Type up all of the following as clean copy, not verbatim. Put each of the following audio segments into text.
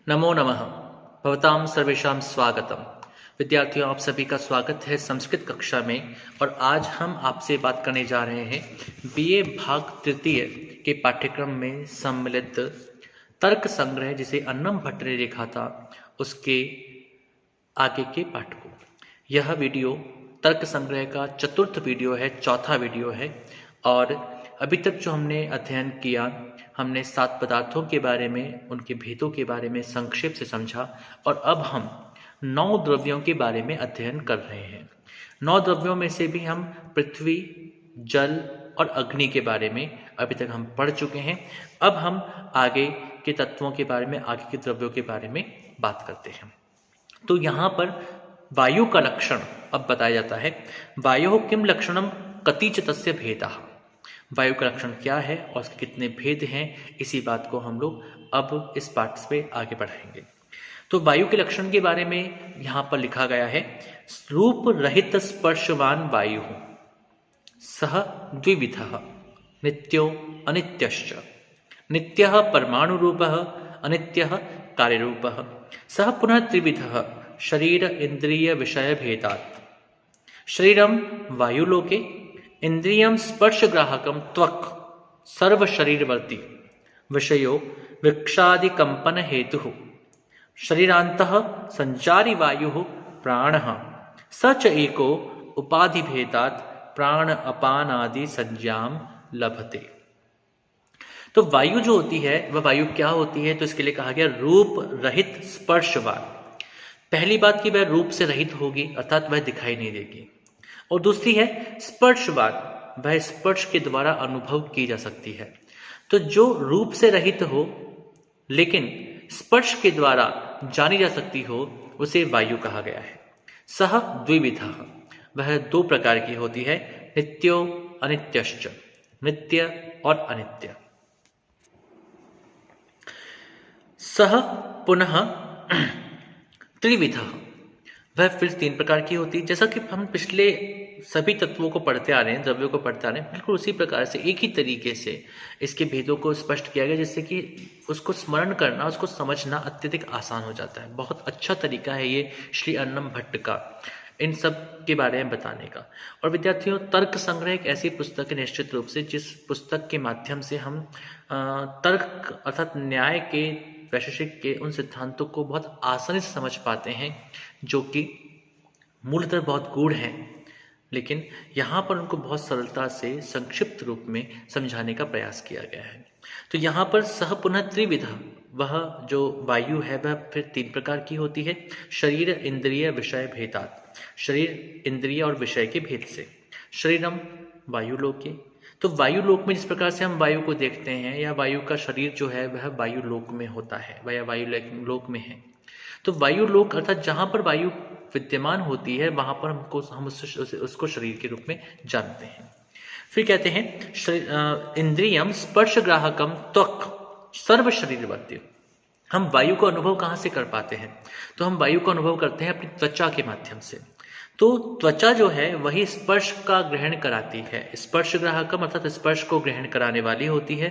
नमो नमः। भवतां सर्वेषां स्वागतम। विद्यार्थियों, आप सभी का स्वागत है संस्कृत कक्षा में। और आज हम आपसे बात करने जा रहे हैं बीए भाग तृतीय के पाठ्यक्रम में सम्मिलित तर्क संग्रह, जिसे अन्नम भट्ट ने लिखा था, उसके आगे के पाठ को। यह वीडियो तर्क संग्रह का चतुर्थ वीडियो है, चौथा वीडियो है। और अभी तक जो हमने अध्ययन किया, हमने 7 पदार्थों के बारे में, उनके भेदों के बारे में संक्षेप से समझा। और अब हम 9 द्रव्यों के बारे में अध्ययन कर रहे हैं। 9 द्रव्यों में से भी हम पृथ्वी, जल और अग्नि के बारे में अभी तक हम पढ़ चुके हैं। अब हम आगे के तत्वों के बारे में, आगे के द्रव्यों के बारे में बात करते हैं। तो यहाँ पर वायु का लक्षण अब बताया जाता है। वायु किम लक्षणम कतिच तस्य भेदः। वायु का लक्षण क्या है और उसके कितने भेद हैं, इसी बात को हम लोग अब इस पाठ से आगे बढ़ाएंगे। तो वायु के लक्षण के बारे में यहाँ पर लिखा गया है, रूप रहित स्पर्शवान वायु सह द्विविधः नित्यो अनित्यश्च। नित्यः परमाणु रूपः, अनित्यः कार्यरूपः। सह पुनः त्रिविधः शरीर इंद्रिय विषय भेदात्। शरीरम वायुलोके इंद्रियम स्पर्शग्राहकम त्वक् सर्व शरीरवर्ती विषयो वृक्षादि कंपन हेतु। शरीरांतः संचारी वायु प्राणः स च एको उपाधि भेदात् प्राण अपान आदि संज्ञाम लभते। तो वायु जो होती है, वह वायु क्या होती है? तो इसके लिए कहा गया रूप रहित स्पर्शवान। पहली बात कि वह रूप से रहित होगी, अर्थात वह दिखाई नहीं देगी। और दूसरी है स्पर्शवान, वह स्पर्श के द्वारा अनुभव की जा सकती है। तो जो रूप से रहित हो लेकिन स्पर्श के द्वारा जानी जा सकती हो, उसे वायु कहा गया है। सह द्विविधः, वह 2 प्रकार की होती है, नित्यो अनित्यश्च, नित्य और अनित्य। सह पुनः त्रिविधः, वह फिर 3 प्रकार की होती है। जैसा कि हम पिछले सभी तत्वों को पढ़ते आ रहे हैं, द्रव्यों को पढ़ते आ रहे हैं, बिल्कुल उसी प्रकार से एक ही तरीके से इसके भेदों को स्पष्ट किया गया, जिससे कि उसको स्मरण करना, उसको समझना अत्यधिक आसान हो जाता है। बहुत अच्छा तरीका है ये श्री अन्नम भट्ट का इन सब के बारे में बताने का। और विद्यार्थियों, तर्क संग्रह एक ऐसी पुस्तक है निश्चित रूप से, जिस पुस्तक के माध्यम से हम तर्क अर्थात न्याय के, वैशेषिक के उन सिद्धांतों को बहुत आसानी से समझ पाते हैं, जो कि मूलतः बहुत गूढ़ हैं, लेकिन यहाँ पर उनको बहुत सरलता से संक्षिप्त रूप में समझाने का प्रयास किया गया है। तो यहाँ पर सह पुनः त्रिविधा, वह जो वायु है वह फिर 3 प्रकार की होती है। शरीर इंद्रिय विषय भेदात्, शरीर इंद्रिय और विषय के भेद से। शरीरम वायुलोके, तो वायु लोक में जिस प्रकार से हम वायु को देखते हैं, या वायु का शरीर जो है वह वायु लोक में होता है, वह वायु लोक में है। तो वायु लोक अर्थात जहां पर वायु विद्यमान होती है, वहां पर हम उसको शरीर के रूप में जानते हैं। फिर कहते हैं इंद्रियम स्पर्श ग्राहकम त्वक् सर्व शरीरवर्ती। हम वायु को अनुभव कहाँ से कर पाते हैं? तो हम वायु को अनुभव करते हैं अपनी त्वचा के माध्यम से। तो त्वचा जो है वही स्पर्श का ग्रहण कराती है। स्पर्श ग्राहकम अर्थात स्पर्श को ग्रहण कराने वाली होती है।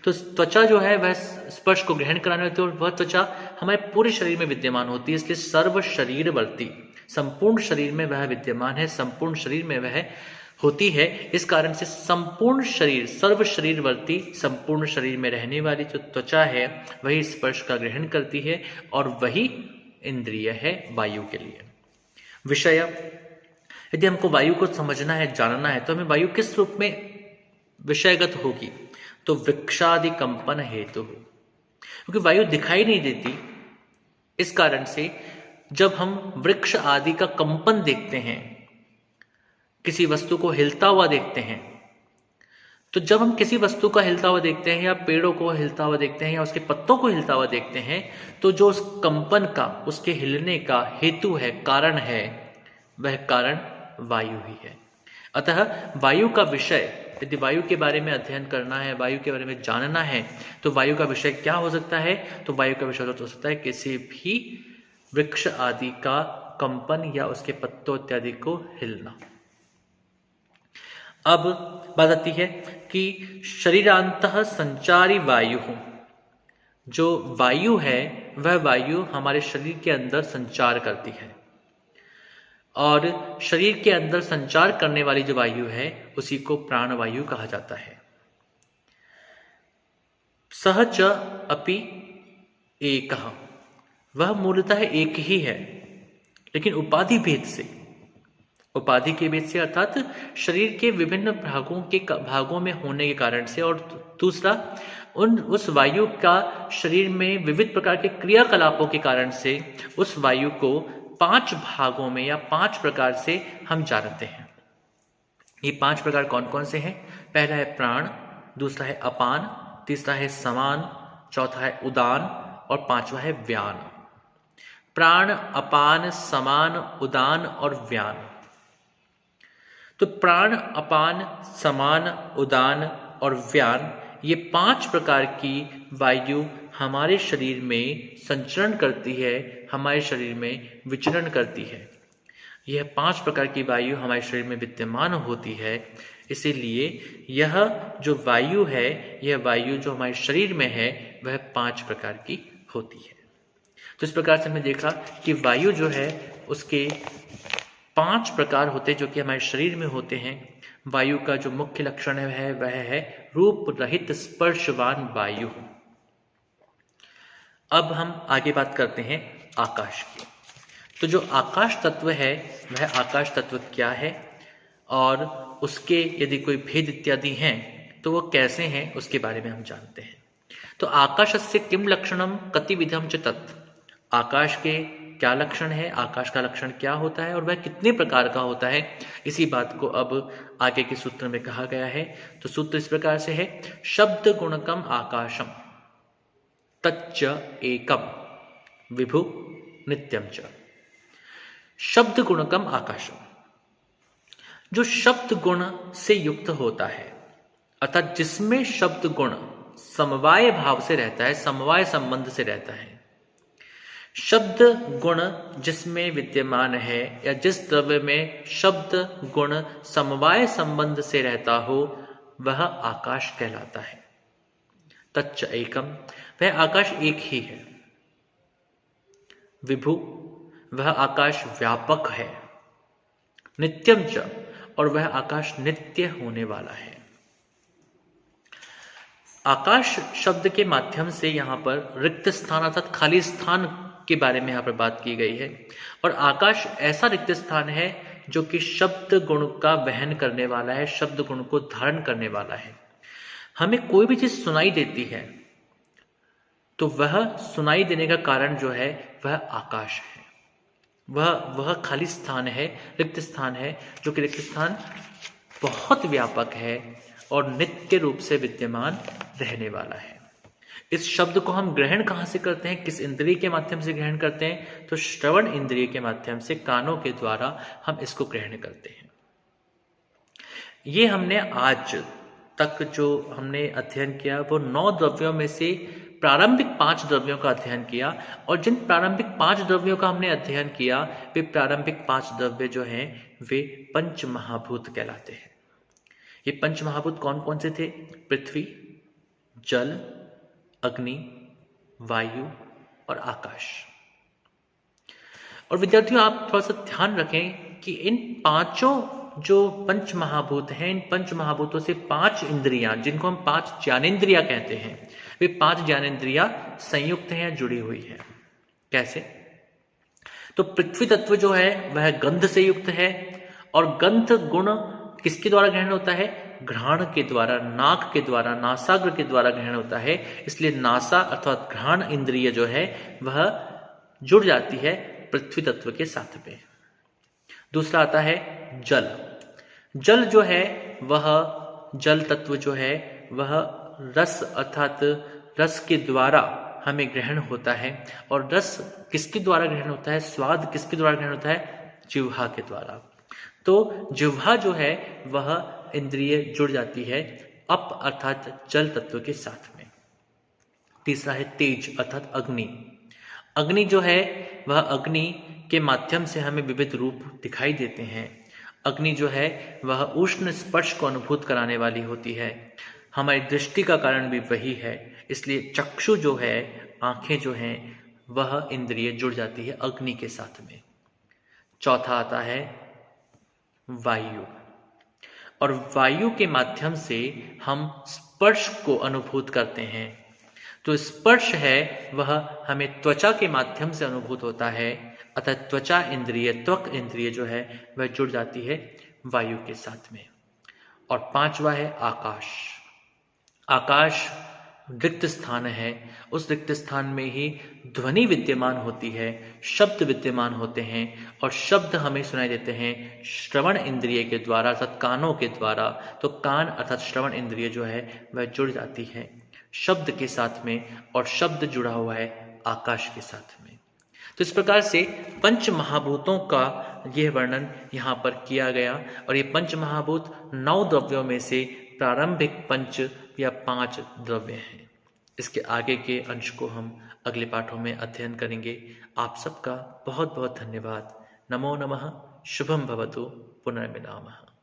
तो त्वचा जो है वह स्पर्श को ग्रहण कराने वाली होती है, और वह त्वचा हमारे पूरे शरीर में विद्यमान होती है। इसलिए सर्व शरीरवर्ती, संपूर्ण शरीर में वह विद्यमान है, संपूर्ण शरीर में वह होती है। इस कारण से संपूर्ण शरीर, सर्व शरीरवर्ती, संपूर्ण शरीर में रहने वाली जो त्वचा है वही स्पर्श का ग्रहण करती है, और वही इंद्रिय है वायु के लिए। विषय, यदि हमको वायु को समझना है, जानना है, तो हमें वायु किस रूप में विषयगत होगी? तो वृक्षादि कंपन हेतु, क्योंकि वायु दिखाई नहीं देती। इस कारण से जब हम वृक्ष आदि का कंपन देखते हैं, किसी वस्तु को हिलता हुआ देखते हैं, तो जब हम किसी वस्तु का हिलता हुआ देखते हैं, या पेड़ों को हिलता हुआ देखते हैं, या उसके पत्तों को हिलता हुआ देखते हैं, तो जो उस कंपन का, उसके हिलने का हेतु है, कारण है, वह कारण वायु ही है। अतः वायु का विषय, यदि वायु के बारे में अध्ययन करना है, वायु के बारे में जानना है, तो वायु का विषय क्या हो सकता है? तो वायु का विषय हो सकता है किसी भी वृक्ष आदि का कंपन, या उसके पत्तों इत्यादि को हिलना। अब बात आती है कि शरीरांतः संचारी वायु, जो वायु है वह वायु हमारे शरीर के अंदर संचार करती है, और शरीर के अंदर संचार करने वाली जो वायु है उसी को प्राणवायु कहा जाता है। सह च अपि एकः, वह मूलतः एक ही है, लेकिन उपाधि भेद से, उपाधि के भेद से अर्थात शरीर के विभिन्न भागों में होने के कारण से, और दूसरा उस वायु का शरीर में विविध प्रकार के क्रियाकलापों के कारण से उस वायु को 5 भागों में या 5 प्रकार से हम जानते हैं। ये 5 प्रकार कौन कौन से हैं? पहला है प्राण, दूसरा है अपान, तीसरा है समान, चौथा है उदान और 5वां है व्यान। प्राण, अपान, समान, उदान और व्यान। तो प्राण, अपान, समान, उदान और व्यान, ये 5 प्रकार की वायु हमारे शरीर में संचरण करती है, हमारे शरीर में विचरण करती है। यह 5 प्रकार की वायु हमारे शरीर में विद्यमान होती है। इसीलिए यह जो वायु है, यह वायु जो हमारे शरीर में है वह 5 प्रकार की होती है। तो इस प्रकार से हमने देखा कि वायु जो है उसके 5 प्रकार होते हैं जो कि हमारे शरीर में होते हैं। वायु का जो मुख्य लक्षण है वह है रूप रहित स्पर्शवान वायु। अब हम आगे बात करते हैं आकाश की। तो जो आकाश तत्व है वह आकाश तत्व क्या है और उसके यदि कोई भेद इत्यादि हैं तो वो कैसे हैं उसके बारे में हम जानते हैं। तो आकाशस्य किम लक्षणम कतिविधम च तत्, आकाश के क्या लक्षण है, आकाश का लक्षण क्या होता है और वह कितने प्रकार का होता है, इसी बात को अब आगे के सूत्र में कहा गया है। तो सूत्र इस प्रकार से है, शब्द गुणकम आकाशम तच्च एकम विभु नित्यम च। शब्द गुणकम आकाशम, जो शब्द गुण से युक्त होता है अर्थात जिसमें शब्द गुण समवाय भाव से रहता है, समवाय संबंध से रहता है। शब्द गुण जिसमें विद्यमान है या जिस द्रव्य में शब्द गुण समवाय संबंध से रहता हो वह आकाश कहलाता है। तच्च एकम, वह आकाश एक ही है। विभु, वह आकाश व्यापक है। नित्यम च, और वह आकाश नित्य होने वाला है। आकाश शब्द के माध्यम से यहाँ पर रिक्त स्थान अर्थात खाली स्थान के बारे में यहाँ पर बात की गई है। और आकाश ऐसा रिक्त स्थान है जो कि शब्द गुण का वहन करने वाला है, शब्द गुण को धारण करने वाला है। हमें कोई भी चीज सुनाई देती है तो वह सुनाई देने का कारण जो है वह आकाश है, वह खाली स्थान है, रिक्त स्थान है, जो कि रिक्त स्थान बहुत व्यापक है और नित्य रूप से विद्यमान रहने वाला है। इस शब्द को हम ग्रहण कहाँ से करते हैं, किस इंद्रिय के माध्यम से ग्रहण करते हैं? तो श्रवण इंद्रिय के माध्यम से, कानों के द्वारा हम इसको ग्रहण करते हैं। ये हमने आज तक जो हमने अध्ययन किया वो 9 द्रव्यों में से प्रारंभिक 5 द्रव्यों का अध्ययन किया। और जिन प्रारंभिक 5 द्रव्यों का हमने अध्ययन किया वे प्रारंभिक 5 द्रव्य जो हैं वे पंच महाभूत कहलाते हैं। ये पंच महाभूत कौन कौन से थे? पृथ्वी, जल, अग्नि, वायु और आकाश। और विद्यार्थियों आप थोड़ा सा ध्यान रखें कि इन 5 जो पंच महाभूत हैं, इन पंच महाभूतों से 5 इंद्रियां जिनको हम 5 ज्ञानेंद्रियां कहते हैं, वे 5 ज्ञानेंद्रियां संयुक्त हैं, जुड़ी हुई हैं। कैसे? तो पृथ्वी तत्व जो है वह गंध से युक्त है और गंध गुण किसके द्वारा ग्रहण होता है? घ्राण के द्वारा, नाक के द्वारा, नासाग्र के द्वारा ग्रहण होता है। इसलिए नासा अर्थात घ्राण इंद्रिय जो है वह जुड़ जाती है पृथ्वी तत्व के साथ में। दूसरा आता है जल। जल जो है वह, जल तत्व जो है वह रस अर्थात रस के द्वारा हमें ग्रहण होता है। और रस किसके द्वारा ग्रहण होता है? स्वाद किसके द्वारा ग्रहण होता है? जिह्वा के द्वारा। तो जिह्वा जो है वह इंद्रिय जुड़ जाती है अप अर्थात जल तत्व के साथ में। तीसरा है तेज अर्थात अग्नि। अग्नि जो है वह अग्नि के माध्यम से हमें विविध रूप दिखाई देते हैं। अग्नि जो है वह उष्ण स्पर्श को अनुभूत कराने वाली होती है। हमारी दृष्टि का कारण भी वही है। इसलिए चक्षु जो है, आंखें जो हैं, वह इंद्रिय जुड़ जाती है अग्नि के साथ में। चौथा आता है वायु, और वायु के माध्यम से हम स्पर्श को अनुभूत करते हैं। तो स्पर्श है वह हमें त्वचा के माध्यम से अनुभूत होता है, अतः त्वचा इंद्रिय, त्वक इंद्रिय जो है वह जुड़ जाती है वायु के साथ में। और पांचवा है आकाश। आकाश रिक्त स्थान है, उस रिक्त स्थान में ही ध्वनि विद्यमान होती है, शब्द विद्यमान होते हैं, और शब्द हमें सुनाई देते हैं श्रवण इंद्रिय के द्वारा अर्थात कानों के द्वारा। तो कान अर्थात श्रवण इंद्रिय जो है वह जुड़ जाती है शब्द के साथ में, और शब्द जुड़ा हुआ है आकाश के साथ में। तो इस प्रकार से पंच महाभूतों का यह वर्णन यहाँ पर किया गया, और ये पंच महाभूत 9 द्रव्यों में से प्रारंभिक पंच या 5 द्रव्य हैं। इसके आगे के अंश को हम अगले पाठों में अध्ययन करेंगे। आप सबका बहुत बहुत धन्यवाद। नमो नमः। शुभम भवतु। पुनर्मिलामः।